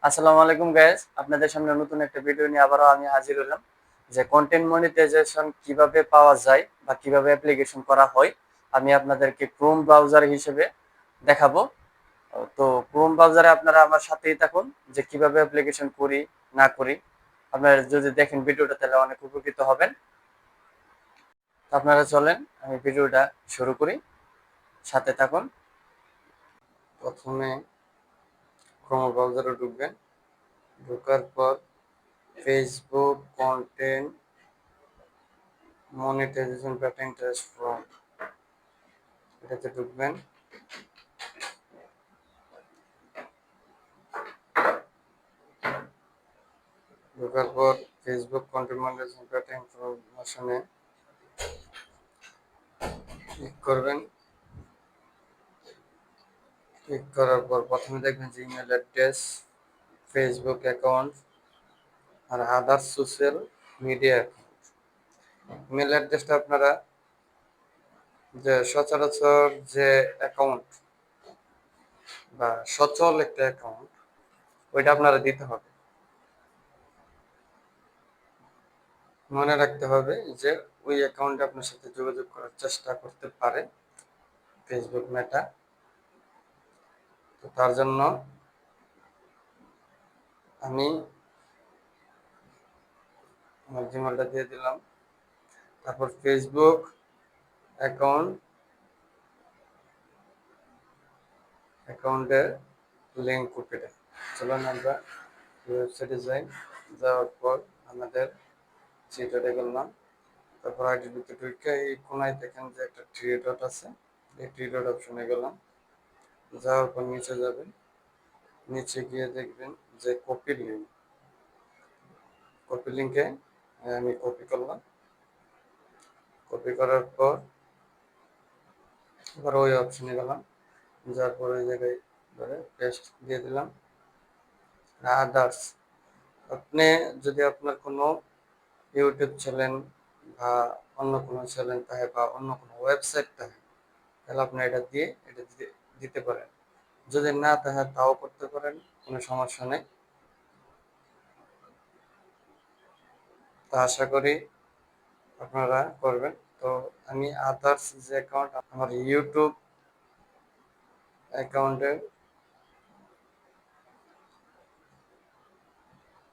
আসসালামু আলাইকুম গাইস, আপনাদের সামনে নতুন একটা ভিডিও নিয়ে আবারও আমি হাজির হলাম। যে কন্টেন্ট মনিটাইজেশন কিভাবে পাওয়া যায় বা কিভাবে অ্যাপ্লিকেশন করা হয় আমি আপনাদেরকে ক্রোম ব্রাউজার হিসেবে দেখাবো। তো ক্রোম ব্রাউজারে আপনারা আমার সাথেই থাকুন যে কিভাবে অ্যাপ্লিকেশন করি না করি। আপনারা যদি দেখেন ভিডিওটা তাহলে অনেক উপকৃত হবেন। তো আপনারা চলেন আমি ভিডিওটা শুরু করি, সাথে থাকুন। প্রথমে ক্রোম ব্রাউজারে ঢুকবেন, ঢোকার পর Facebook content monetization data interest from এটাতে ঢুকবেন। ঢোকার পর ফেসবুক কন্টেন্ট মনিটাইজেশন ডেটা ইনফরমেশনে ক্লিক করবেন। ক্লিক করার পর প্রথমে দেখবেন যে ইমেল অ্যাড্রেস, ফেসবুক অ্যাকাউন্ট আর other social media account. Email অ্যাড্রেসটা আপনারা যে সচরাচর যে অ্যাকাউন্ট বা সচল একটা অ্যাকাউন্ট ওইটা আপনারা দিতে হবে। মনে রাখতে হবে যে ওই অ্যাকাউন্টে আপনার সাথে যোগাযোগ করার চেষ্টা করতে পারে ফেসবুক মেটা। তো তার জন্য আমি আমার জিমেলটা দিয়ে দিলাম। তারপর ফেসবুক অ্যাকাউন্টের লিঙ্ক কপি দেয়। চলুন আমরা ওয়েবসাইটে যাই। যাওয়ার পর আমাদের চিটারে গেলাম। তারপর আইডির ভিতরে ঢুকে এই কোনায় দেখেন যে একটা থ্রি ডট আছে, এই থ্রি ডট অপশনে গেলাম। যাওয়ার পর নিচে যাবেন, নিচে গিয়ে দেখবেন যে কপি লিঙ্কে আমি কপি করলাম। কপি করার পর আবার ওই অপশনে গেলাম, যার পর ওই জায়গায় ধরে পেস্ট দিয়ে দিলাম। আদার্স, আপনি যদি আপনার কোনো ইউটিউব চ্যানেল বা অন্য কোনো চ্যানেল থাকে বা অন্য কোনো ওয়েবসাইট থাকে তাহলে আপনি এটা দিতে পারেন। যদি না থাকে তাও করতে পারেন, কোনো সমস্যা নেই। তো আশা করি আপনারা করবেন। তো আমি আদার্স যে অ্যাকাউন্ট আমার ইউটিউব অ্যাকাউন্টে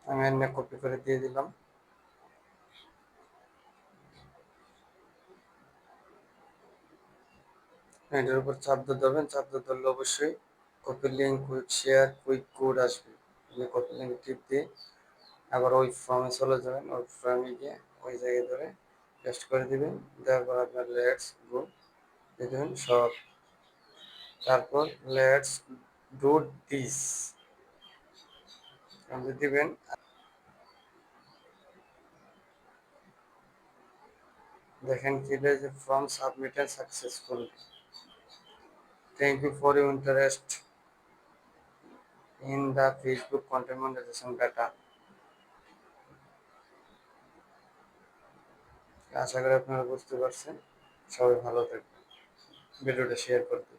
আমি এনে কপি করে দিয়ে দিলাম। এটার উপর চাপ দিয়ে ধরবেন, চাপ দিয়ে ধরলে অবশ্যই copy link quick share quick code আসবে। কপি লিঙ্ক টিপ দিয়ে আবার ওই ফর্মে চলে যাবেন, ওই ফর্মে গিয়ে ওই জায়গায় ধরে পেস্ট করে দিবেন। দেওয়ার পর আপনার লেটস গো দিয়ে দেবেন সব। তারপর লেটস ডু দিস আপনি দিবেন। দেখেন কি যে form submitted successfully, thank you for your interest in the Facebook content monetization data. আশা করি আপনারা বুঝতে পারছেন। সবাই ভালো থাকবেন, ভিডিওটা শেয়ার করবেন।